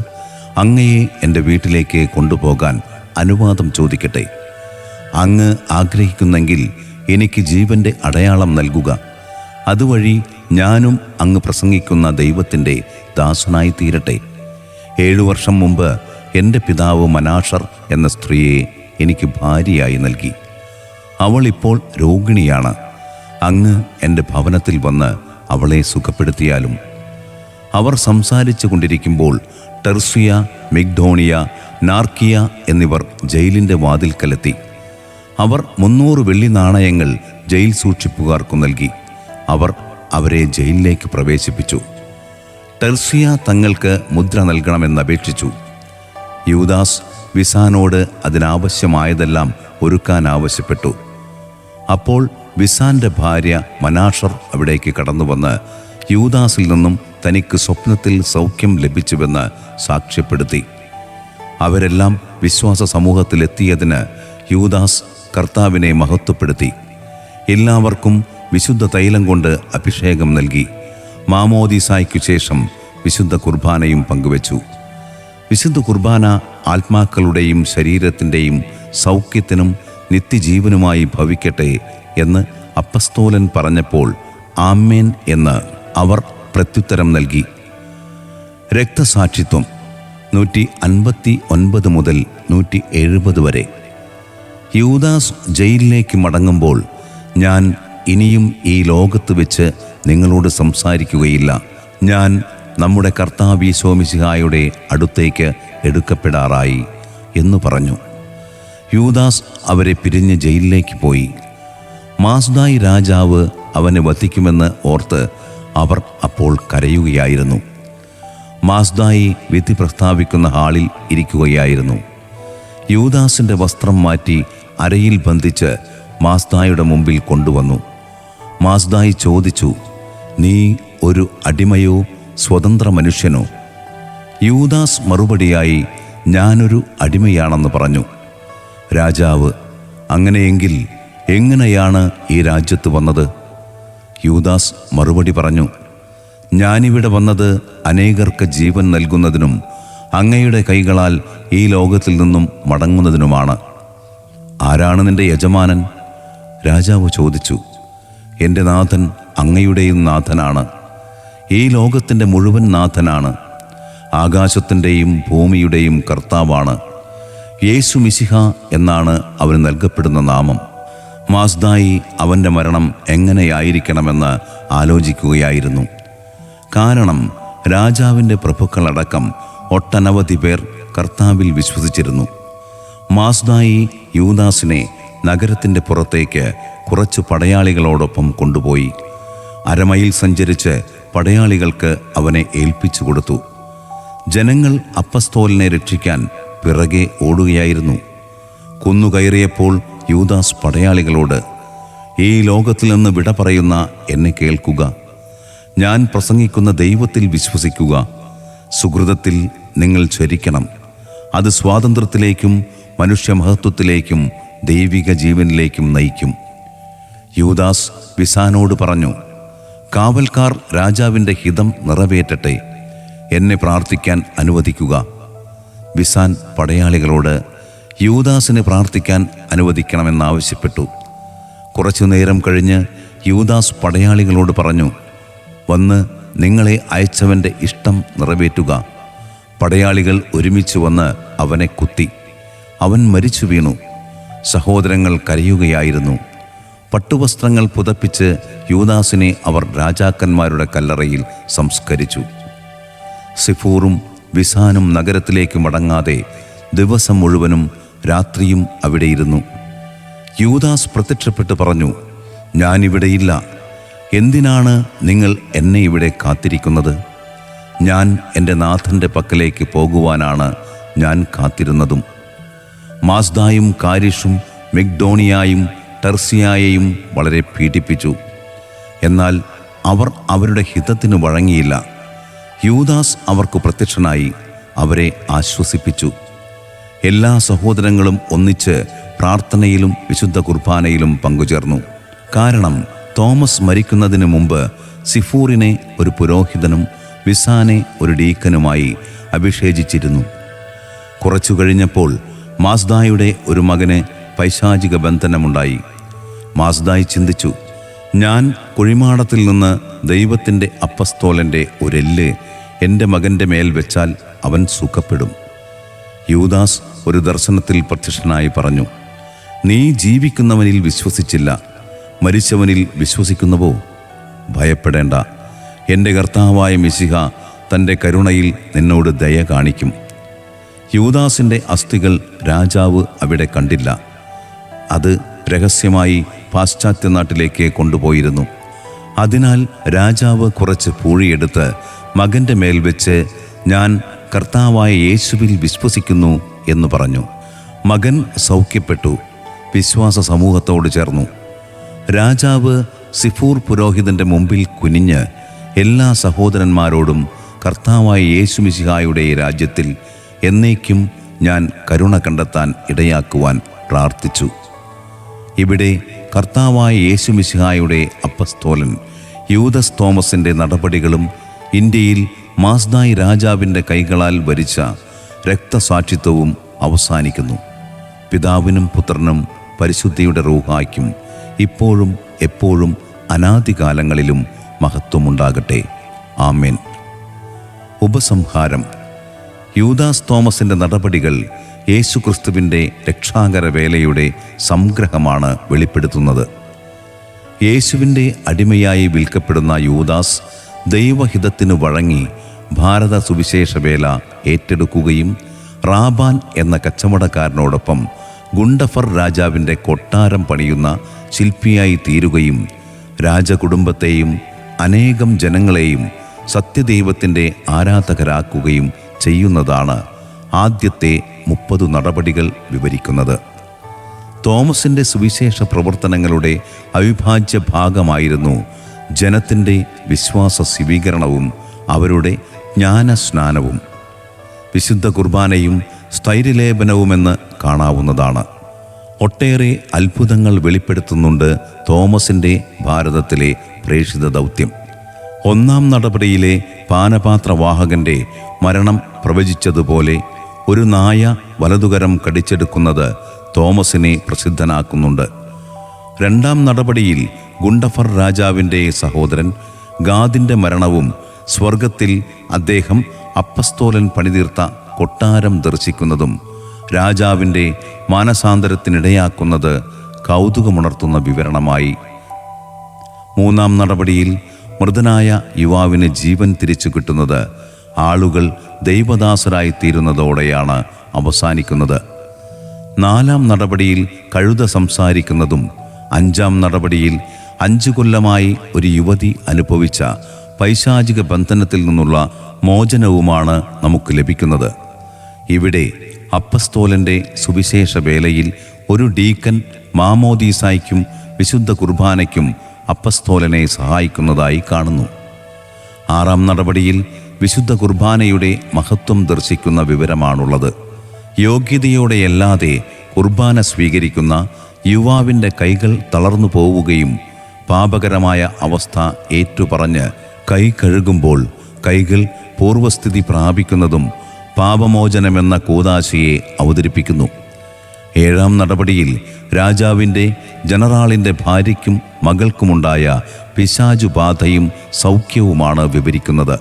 Speaker 1: അങ്ങയെ എൻ്റെ വീട്ടിലേക്ക് കൊണ്ടുപോകാൻ അനുവാദം ചോദിക്കട്ടെ. അങ്ങ് ആഗ്രഹിക്കുന്നെങ്കിൽ എനിക്ക് ജീവൻ്റെ അടയാളം നൽകുക. അതുവഴി ഞാനും അങ്ങ് പ്രസംഗിക്കുന്ന ദൈവത്തിൻ്റെ ദാസനായി തീരട്ടെ. 7 വർഷം മുമ്പ് എൻ്റെ പിതാവ് മനാഷർ എന്ന സ്ത്രീയെ എനിക്ക് ഭാര്യയായി നൽകി. അവൾ ഇപ്പോൾ രോഗിണിയാണ്. അങ്ങ് എൻ്റെ ഭവനത്തിൽ വന്ന് അവളെ സുഖപ്പെടുത്തിയാലും. അവർ സംസാരിച്ചു കൊണ്ടിരിക്കുമ്പോൾ ടെർസിയ, മിഗ്ഡോണിയ, നാർക്കിയ എന്നിവർ ജയിലിൻ്റെ വാതിൽക്കലെത്തി. അവർ 300 വെള്ളി നാണയങ്ങൾ ജയിൽ സൂക്ഷിപ്പുകാർക്കു നൽകി. അവർ അവരെ ജയിലിലേക്ക് പ്രവേശിപ്പിച്ചു. ടെർസിയ തങ്ങൾക്ക് മുദ്ര നൽകണമെന്നപേക്ഷിച്ചു. യൂദാസ് വിസാനോട് അതിനാവശ്യമായതെല്ലാം ഒരുക്കാൻ ആവശ്യപ്പെട്ടു. അപ്പോൾ വിസാന്റെ ഭാര്യ മനാഷർ അവിടേക്ക് കടന്നുവന്ന് യൂദാസിൽ നിന്നും തനിക്ക് സ്വപ്നത്തിൽ സൗഖ്യം ലഭിച്ചുവെന്ന് സാക്ഷ്യപ്പെടുത്തി. അവരെല്ലാം വിശ്വാസ സമൂഹത്തിലെത്തിയതിന് യൂദാസ് കർത്താവിനെ മഹത്വപ്പെടുത്തി. എല്ലാവർക്കും വിശുദ്ധ തൈലം കൊണ്ട് അഭിഷേകം നൽകി. മാമോദീസായ്ക്കു ശേഷം വിശുദ്ധ കുർബാനയും പങ്കുവച്ചു. വിശുദ്ധ കുർബാന ആത്മാക്കളുടെയും ശരീരത്തിൻ്റെയും സൗഖ്യത്തിനും നിത്യജീവനുമായി ഭവിക്കട്ടെ എന്ന് അപ്പസ്തോലൻ പറഞ്ഞപ്പോൾ ആമേൻ എന്ന് അവർ പ്രത്യുത്തരം നൽകി. രക്തസാക്ഷിത്വം 159 മുതൽ 170 വരെ. യൂദാസ് ജയിലിലേക്ക് മടങ്ങുമ്പോൾ ഞാൻ ഇനിയും ഈ ലോകത്ത് വെച്ച് നിങ്ങളോട് സംസാരിക്കുകയില്ല. ഞാൻ നമ്മുടെ കർത്താവ് ഈശോ മിശിഹായുടെ അടുത്തേക്ക് എടുക്കപ്പെടാറായി എന്ന് പറഞ്ഞു. യൂദാസ് അവരെ പിരിഞ്ഞ് ജയിലിലേക്ക് പോയി. മാസ്ദായി രാജാവ് അവനെ വധിക്കുമെന്ന് ഓർത്ത് അവർ അപ്പോൾ കരയുകയായിരുന്നു. മാസ്ദായി വിധി പ്രസ്താവിക്കുന്ന ഹാളിൽ ഇരിക്കുകയായിരുന്നു. യൂദാസിൻ്റെ വസ്ത്രം മാറ്റി അരയിൽ ബന്ധിച്ച് മാസ്ദായിയുടെ മുമ്പിൽ കൊണ്ടുവന്നു. മാസ്ദായി ചോദിച്ചു, നീ ഒരു അടിമയോ സ്വതന്ത്ര മനുഷ്യനോ? യൂദാസ് മറുപടിയായി, ഞാനൊരു അടിമയാണെന്ന് പറഞ്ഞു. രാജാവ്, അങ്ങനെയെങ്കിൽ എങ്ങനെയാണ് ഈ രാജ്യത്ത് വന്നത്? യൂദാസ് മറുപടി പറഞ്ഞു, ഞാനിവിടെ വന്നത് അനേകർക്ക് ജീവൻ നൽകുന്നതിനും അങ്ങയുടെ കൈകളാൽ ഈ ലോകത്തിൽ നിന്നും മടങ്ങുന്നതിനുമാണ്. ആരാണ് നിന്റെ യജമാനൻ? രാജാവ് ചോദിച്ചു. എൻ്റെ നാഥൻ അങ്ങയുടെയും നാഥനാണ്, ഈ ലോകത്തിൻ്റെ മുഴുവൻ നാഥനാണ്, ആകാശത്തിൻ്റെയും ഭൂമിയുടെയും കർത്താവാണ്. യേശു മിശിഹ എന്നാണ് അവന് നൽകപ്പെടുന്ന നാമം. മാസ്ദായി അവൻ്റെ മരണം എങ്ങനെയായിരിക്കണമെന്ന് ആലോചിക്കുകയായിരുന്നു. കാരണം രാജാവിൻ്റെ പ്രഭുക്കളടക്കം ഒട്ടനവധി പേർ കർത്താവിൽ വിശ്വസിച്ചിരുന്നു. മാസ്ദായി യൂദാസിനെ നഗരത്തിൻ്റെ പുറത്തേക്ക് കുറച്ച് പടയാളികളോടൊപ്പം കൊണ്ടുപോയി. അരമയിൽ സഞ്ചരിച്ച് പടയാളികൾക്ക് അവനെ ഏൽപ്പിച്ചു കൊടുത്തു. ജനങ്ങൾ അപ്പസ്തോലനെ രക്ഷിക്കാൻ പിറകെ ഓടുകയായിരുന്നു. കുന്നുകയറിയപ്പോൾ യൂദാസ് പടയാളികളോട്, ഈ ലോകത്തിൽ നിന്ന് വിട പറയുന്ന എന്നെ കേൾക്കുക, ഞാൻ പ്രസംഗിക്കുന്ന ദൈവത്തിൽ വിശ്വസിക്കുക. സുഹൃതത്തിൽ നിങ്ങൾ ചരിക്കണം, അത് സ്വാതന്ത്ര്യത്തിലേക്കും മനുഷ്യമഹത്വത്തിലേക്കും ദൈവിക ജീവനിലേക്കും നയിക്കും. യൂദാസ് വിസാനോട് പറഞ്ഞു, കാവൽക്കാർ രാജാവിൻ്റെ ഹിതം നിറവേറ്റട്ടെ, എന്നെ പ്രാർത്ഥിക്കാൻ അനുവദിക്കുക. വിസാൻ പടയാളികളോട് യൂദാസിനെ പ്രാർത്ഥിക്കാൻ അനുവദിക്കണമെന്നാവശ്യപ്പെട്ടു. കുറച്ചു നേരം കഴിഞ്ഞ് യൂദാസ് പടയാളികളോട് പറഞ്ഞു, വന്ന് നിങ്ങളെ അയച്ചവൻ്റെ ഇഷ്ടം നിറവേറ്റുക. പടയാളികൾ ഒരുമിച്ച് വന്ന് അവനെ കുത്തി. അവൻ മരിച്ചു വീണു. സഹോദരങ്ങൾ കരയുകയായിരുന്നു. പട്ടുവസ്ത്രങ്ങൾ പുതപ്പിച്ച് യൂദാസിനെ അവർ രാജാക്കന്മാരുടെ കല്ലറയിൽ സംസ്കരിച്ചു. സിഫൂറും വിസാനും നഗരത്തിലേക്ക് മടങ്ങാതെ ദിവസം മുഴുവനും രാത്രിയും അവിടെയിരുന്നു. യൂദാസ് പ്രത്യക്ഷപ്പെട്ട് പറഞ്ഞു, ഞാനിവിടെയില്ല. എന്തിനാണ് നിങ്ങൾ എന്നെ ഇവിടെ കാത്തിരിക്കുന്നത്? ഞാൻ എൻ്റെ നാഥൻ്റെ പക്കലേക്ക് പോകുവാനാണ് ഞാൻ കാത്തിരുന്നതും. മാസ്ദായും കാരിഷും മിഗ്ദോണിയായും ടെർസിയായെയും വളരെ പീഡിപ്പിച്ചു. എന്നാൽ അവർ അവരുടെ ഹിതത്തിന് വഴങ്ങിയില്ല. യൂദാസ് അവർക്ക് പ്രത്യക്ഷനായി അവരെ ആശ്വസിപ്പിച്ചു. എല്ലാ സഹോദരങ്ങളും ഒന്നിച്ച് പ്രാർത്ഥനയിലും വിശുദ്ധ കുർബാനയിലും പങ്കുചേർന്നു. കാരണം തോമസ് മരിക്കുന്നതിന് മുമ്പ് സിഫൂറിനെ ഒരു പുരോഹിതനും വിസാനെ ഒരു ഡീക്കനുമായി അഭിഷേചിച്ചിരുന്നു. കുറച്ചു കഴിഞ്ഞപ്പോൾ മാസ്ദായുടെ ഒരു മകന് പൈശാചിക ബന്ധനമുണ്ടായി. മാസ്ദായി ചിന്തിച്ചു, ഞാൻ കുഴിമാടത്തിൽ നിന്ന് ദൈവത്തിൻ്റെ അപ്പസ്തോലൻ്റെ ഒരെല്ല് എൻ്റെ മകൻ്റെ മേൽ വെച്ചാൽ അവൻ സുഖപ്പെടും. യൂദാസ് ഒരു ദർശനത്തിൽ പ്രത്യക്ഷനായി പറഞ്ഞു, നീ ജീവിക്കുന്നവനിൽ വിശ്വസിച്ചില്ല, മരിച്ചവനിൽ വിശ്വസിക്കുന്നുവോ? ഭയപ്പെടേണ്ട, എൻ്റെ കർത്താവായ മിശിഹ തൻ്റെ കരുണയിൽ നിന്നോട് ദയ കാണിക്കും. യൂദാസിൻ്റെ അസ്ഥികൾ രാജാവ് അവിടെ കണ്ടില്ല. അത് രഹസ്യമായി പാശ്ചാത്യ നാട്ടിലേക്ക് കൊണ്ടുപോയിരുന്നു. അതിനാൽ രാജാവ് കുറച്ച് പൂഴിയെടുത്ത് മകൻ്റെ മേൽ വെച്ച്, ഞാൻ കർത്താവായ യേശുവിൽ വിശ്വസിക്കുന്നു എന്ന് പറഞ്ഞു. മകൻ സൗഖ്യപ്പെട്ടു, വിശ്വാസ സമൂഹത്തോട് ചേർന്നു. രാജാവ് സിഫൂർ പുരോഹിതൻ്റെ മുമ്പിൽ കുനിഞ്ഞ് എല്ലാ സഹോദരന്മാരോടും കർത്താവായ യേശു മിശിഹായുടെ രാജ്യത്തിൽ എന്നേക്കും ഞാൻ കരുണ കണ്ടെത്താൻ ഇടയാക്കുവാൻ പ്രാർത്ഥിച്ചു. ഇവിടെ കർത്താവായ യേശു മിശിഹായുടെ അപ്പസ്തോലൻ യൂദസ് തോമസിൻ്റെ നടപടികളും ഇന്ത്യയിൽ മാസ്ദായി രാജാവിൻ്റെ കൈകളാൽ വരിച്ച രക്തസാക്ഷിത്വവും അവസാനിക്കുന്നു. പിതാവിനും പുത്രനും പരിശുദ്ധിയുടെ റൂഹായ്ക്കും ഇപ്പോഴും എപ്പോഴും അനാദികാലങ്ങളിലും മഹത്വമുണ്ടാകട്ടെ. ആമേൻ. ഉപസംഹാരം. യൂദാസ് തോമസിൻ്റെ നടപടികൾ യേശുക്രിസ്തുവിൻ്റെ രക്ഷാകര വേലയുടെ സംഗ്രഹമാണ് വെളിപ്പെടുത്തുന്നത്. യേശുവിൻ്റെ അടിമയായി വിൽക്കപ്പെടുന്ന യൂദാസ് ദൈവഹിതത്തിനു വഴങ്ങി ഭാരത സുവിശേഷ വേല ഏറ്റെടുക്കുകയും റാബാൻ എന്ന കച്ചവടക്കാരനോടൊപ്പം ഗുണ്ടഫർ രാജാവിൻ്റെ കൊട്ടാരം പണിയുന്ന ശില്പിയായി തീരുകയും രാജകുടുംബത്തെയും അനേകം ജനങ്ങളെയും സത്യദൈവത്തിൻ്റെ ആരാധകരാക്കുകയും ചെയ്യുന്നതാണ് ആദ്യത്തെ 30 നടപടികൾ വിവരിക്കുന്നത്. തോമസിൻ്റെ സുവിശേഷ പ്രവർത്തനങ്ങളുടെ അവിഭാജ്യ ഭാഗമായിരുന്നു ജനത്തിൻ്റെ വിശ്വാസ സ്വീകരണവും അവരുടെ ജ്ഞാനസ്നാനവും. വിശുദ്ധ കുർബാനയും സ്ഥൈര്യലേപനവുമെന്ന് കാണാവുന്നതാണ്. ഒട്ടേറെ അത്ഭുതങ്ങൾ വെളിപ്പെടുത്തുന്നുണ്ട് തോമസിൻ്റെ ഭാരതത്തിലെ പ്രേക്ഷിത ദൗത്യം. 1-ാം നടപടിയിലെ പാനപാത്രവാഹകൻ്റെ മരണം പ്രവചിച്ചതുപോലെ ഒരു നായ വലതുകരം കടിച്ചെടുക്കുന്നത് തോമസിനെ പ്രസിദ്ധനാക്കുന്നുണ്ട്. 2-ാം നടപടിയിൽ ഗുണ്ടഫർ രാജാവിൻ്റെ സഹോദരൻ ഗാദിൻ്റെ മരണവും സ്വർഗത്തിൽ അദ്ദേഹം അപ്പസ്തോലൻ പണിതീർത്ത കൊട്ടാരം ദർശിക്കുന്നതും രാജാവിൻ്റെ മാനസാന്തരത്തിനിടയാക്കുന്നത് കൗതുകമുണർത്തുന്ന വിവരണമായി. 3-ാം നടപടിയിൽ മൃതനായ യുവാവിന് ജീവൻ തിരിച്ചു കിട്ടുന്നത് ആളുകൾ ദൈവദാസരായിത്തീരുന്നതോടെയാണ് അവസാനിക്കുന്നത്. 4-ാം നടപടിയിൽ കഴുത സംസാരിക്കുന്നതും 5-ാം നടപടിയിൽ 5 കൊല്ലമായി ഒരു യുവതി അനുഭവിച്ച പൈശാചിക ബന്ധനത്തിൽ നിന്നുള്ള മോചനവുമാണ് നമുക്ക് ലഭിക്കുന്നത്. ഇവിടെ അപ്പസ്തോലൻ്റെ സുവിശേഷ വേലയിൽ ഒരു ഡീക്കൻ മാമോദീസായ്ക്കും വിശുദ്ധ കുർബാനയ്ക്കും അപ്പസ്തോലനെ സഹായിക്കുന്നതായി കാണുന്നു. 6-ാം നടപടിയിൽ വിശുദ്ധ കുർബാനയുടെ മഹത്വം ദർശിക്കുന്ന വിവരമാണുള്ളത്. യോഗ്യതയോടെയല്ലാതെ കുർബാന സ്വീകരിക്കുന്ന യുവാവിൻ്റെ കൈകൾ തളർന്നു പോവുകയും പാപകരമായ അവസ്ഥ ഏറ്റുപറഞ്ഞ് കൈ കഴുകുമ്പോൾ കൈകൾ പൂർവസ്ഥിതി പ്രാപിക്കുന്നതും പാപമോചനമെന്ന കൂദാശയെ അവതരിപ്പിക്കുന്നു. 7-ാം നടപടിയിൽ രാജാവിൻ്റെ ജനറാളിൻ്റെ ഭാര്യയ്ക്കും മകൾക്കുമുണ്ടായ പിശാചുബാധയും സൗഖ്യവുമാണ് വിവരിക്കുന്നത്.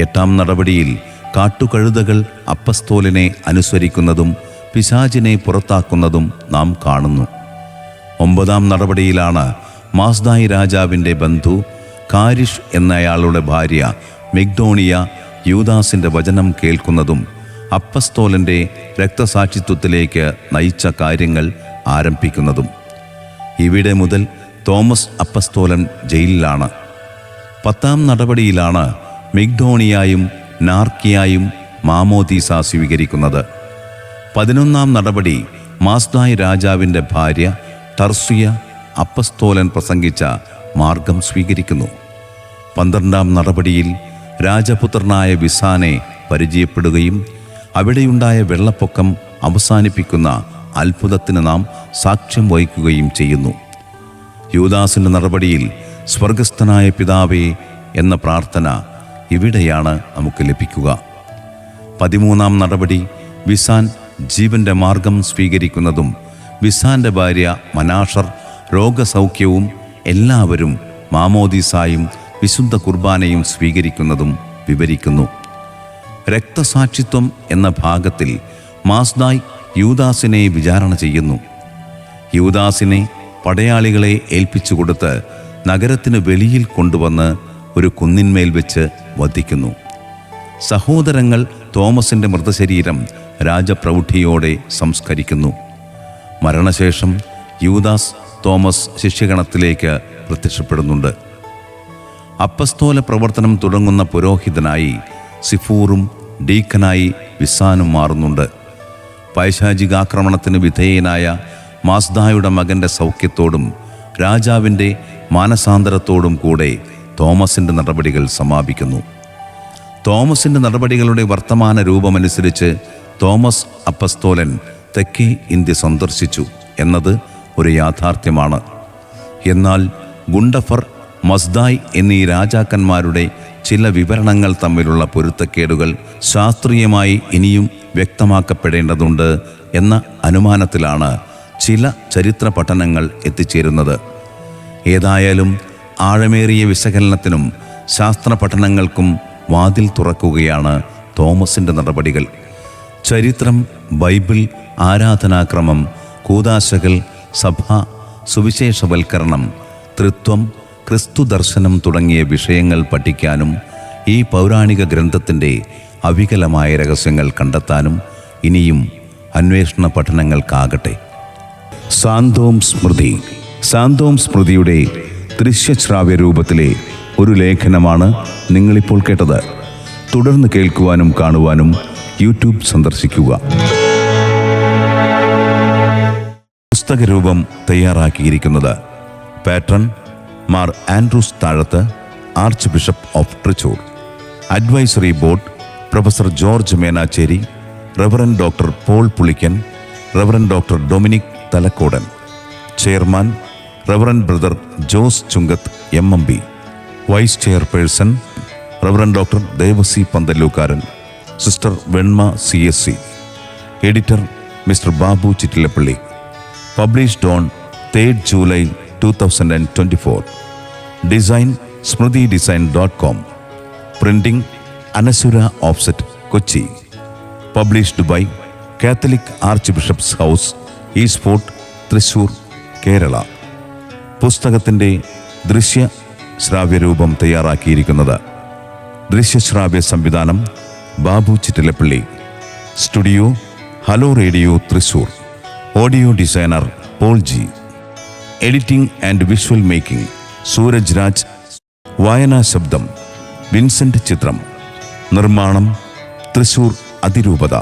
Speaker 1: 8-ാം നടപടിയിൽ കാട്ടുകഴുതകൾ അപ്പസ്തോലിനെ അനുസരിക്കുന്നതും പിശാചിനെ പുറത്താക്കുന്നതും നാം കാണുന്നു. 9-ാം നടപടിയിലാണ് മാസ്ദായി രാജാവിൻ്റെ ബന്ധു കാരിഷ് എന്നയാളുടെ ഭാര്യ മിഗ്ദോണിയ യൂദാസിൻ്റെ വചനം കേൾക്കുന്നതും അപ്പസ്തോലൻ്റെ രക്തസാക്ഷിത്വത്തിലേക്ക് നയിച്ച കാര്യങ്ങൾ ആരംഭിക്കുന്നതും. ഇവിടെ മുതൽ തോമസ് അപ്പസ്തോലൻ ജയിലിലാണ്. 10-ാം നടപടിയിലാണ് മിഗ്ദോണിയായും നാർക്കിയായും മാമോദീസ സ്വീകരിക്കുന്നത്. 11-ാം നടപടി മാസ്ദായി രാജാവിൻ്റെ ഭാര്യ ടർസുയ അപ്പസ്തോലൻ പ്രസംഗിച്ച മാർഗം സ്വീകരിക്കുന്നു. 12-ാം നടപടിയിൽ രാജപുത്രനായ വിസാനെ പരിചയപ്പെടുകയും അവിടെയുണ്ടായ വെള്ളപ്പൊക്കം അവസാനിപ്പിക്കുന്ന അത്ഭുതത്തിന് നാം സാക്ഷ്യം വഹിക്കുകയും ചെയ്യുന്നു. യൂദാസിൻ്റെ നടപടിയിൽ സ്വർഗസ്ഥനായ പിതാവേ എന്ന പ്രാർത്ഥന ഇവിടെയാണ് നമുക്ക് ലഭിക്കുക. 13-ാം നടപടി വിസാൻ ജീവൻ്റെ മാർഗം സ്വീകരിക്കുന്നതും വിസാൻ്റെ ഭാര്യ മനാഷർ രോഗസൗഖ്യവും എല്ലാവരും മാമോദീസായും വിശുദ്ധ കുർബാനയും സ്വീകരിക്കുന്നതും വിവരിക്കുന്നു. രക്തസാക്ഷിത്വം എന്ന ഭാഗത്തിൽ മാസ്ദായ് യൂദാസിനെ വിചാരണ ചെയ്യുന്നു. യൂദാസിനെ പടയാളികളെ ഏൽപ്പിച്ചു കൊടുത്ത് നഗരത്തിന് വെളിയിൽ കൊണ്ടുവന്ന് ഒരു കുന്നിന്മേൽ വെച്ച് വധിക്കുന്നു. സഹോദരങ്ങൾ തോമസിൻ്റെ മൃതശരീരം രാജപ്രൗഢിയോടെ സംസ്കരിക്കുന്നു. മരണശേഷം യൂദാസ് തോമസ് ശിഷ്യഗണത്തിലേക്ക് പ്രത്യക്ഷപ്പെടുന്നുണ്ട്. അപ്പസ്തോല പ്രവർത്തനം തുടങ്ങുന്ന പുരോഹിതനായി സിഫൂറും ഡീക്കനായി വിസാനും മാറുന്നുണ്ട്. പൈശാചികാക്രമണത്തിന് വിധേയനായ മാസ്ദായുടെ മകൻ്റെ സൗഖ്യത്തോടും രാജാവിൻ്റെ മാനസാന്തരത്തോടും കൂടെ തോമസിൻ്റെ നടപടികൾ സമാപിക്കുന്നു. തോമസിൻ്റെ നടപടികളുടെ വർത്തമാന രൂപമനുസരിച്ച് തോമസ് അപ്പസ്തോലൻ തെക്കേ ഇന്ത്യ സന്ദർശിച്ചു എന്നത് ഒരു യാഥാർത്ഥ്യമാണ്. എന്നാൽ ഗുണ്ടഫർ, മസ്ദായ് എന്നീ രാജാക്കന്മാരുടെ ചില വിവരണങ്ങൾ തമ്മിലുള്ള പൊരുത്തക്കേടുകൾ ശാസ്ത്രീയമായി ഇനിയും വ്യക്തമാക്കപ്പെടേണ്ടതുണ്ട് എന്ന അനുമാനത്തിലാണ് ചില ചരിത്ര പഠനങ്ങൾ എത്തിച്ചേരുന്നത്. ഏതായാലും ആഴമേറിയ വിശകലനത്തിനും ശാസ്ത്ര പഠനങ്ങൾക്കും വാതിൽ തുറക്കുകയാണ് തോമസിൻ്റെ നടപടികൾ. ചരിത്രം, ബൈബിൾ, ആരാധനാക്രമം, കൂദാശകൾ, സഭ, സുവിശേഷവൽക്കരണം, ത്രിത്വം, ക്രിസ്തു ദർശനം തുടങ്ങിയ വിഷയങ്ങൾ പഠിക്കാനും ഈ പൗരാണിക ഗ്രന്ഥത്തിൻ്റെ അവികലമായ രഹസ്യങ്ങൾ കണ്ടെത്താനും ഇനിയും അന്വേഷണ പഠനങ്ങൾക്കാകട്ടെ. സാന്തോം സ്മൃതി. സാന്തോം സ്മൃതിയുടെ ദൃശ്യശ്രാവ്യ രൂപത്തിലെ ഒരു ലേഖനമാണ് നിങ്ങളിപ്പോൾ കേട്ടത്. തുടർന്ന് കേൾക്കുവാനും കാണുവാനും യൂട്യൂബ് സന്ദർശിക്കുക. പുസ്തകരൂപം തയ്യാറാക്കിയിരിക്കുന്നത് patron Mar Andrews Thazhath, archbishop of Thrissur. Advisory board professor George Menachery, reverend doctor Paul Pulickan, reverend doctor Dominic Thalakkodan. Chairman reverend brother Jose Chungath MMB. Vice chairperson reverend doctor Devassy Panthallookaran, sister Venma CSC. Editor mister Babu Chittilappally. Published on 3 July 2024. Design smritidesign.com. Printing Anasura offset, Kochi. Published by Catholic archbishop's house, east fort, Thrissur, Kerala. പുസ്തകത്തിൻ്റെ ദൃശ്യ ശ്രാവ്യരൂപം തയ്യാറാക്കിയിരിക്കുന്നത് ദൃശ്യശ്രാവ്യ സംവിധാനം Babu Chittilappally. Studio hello radio Thrissur. Audio designer Paul G. Editing and visual making Sooraj Raj. വായനാ ശബ്ദം Vincent ചിത്രം. നിർമ്മാണം തൃശ്ശൂർ അതിരൂപത.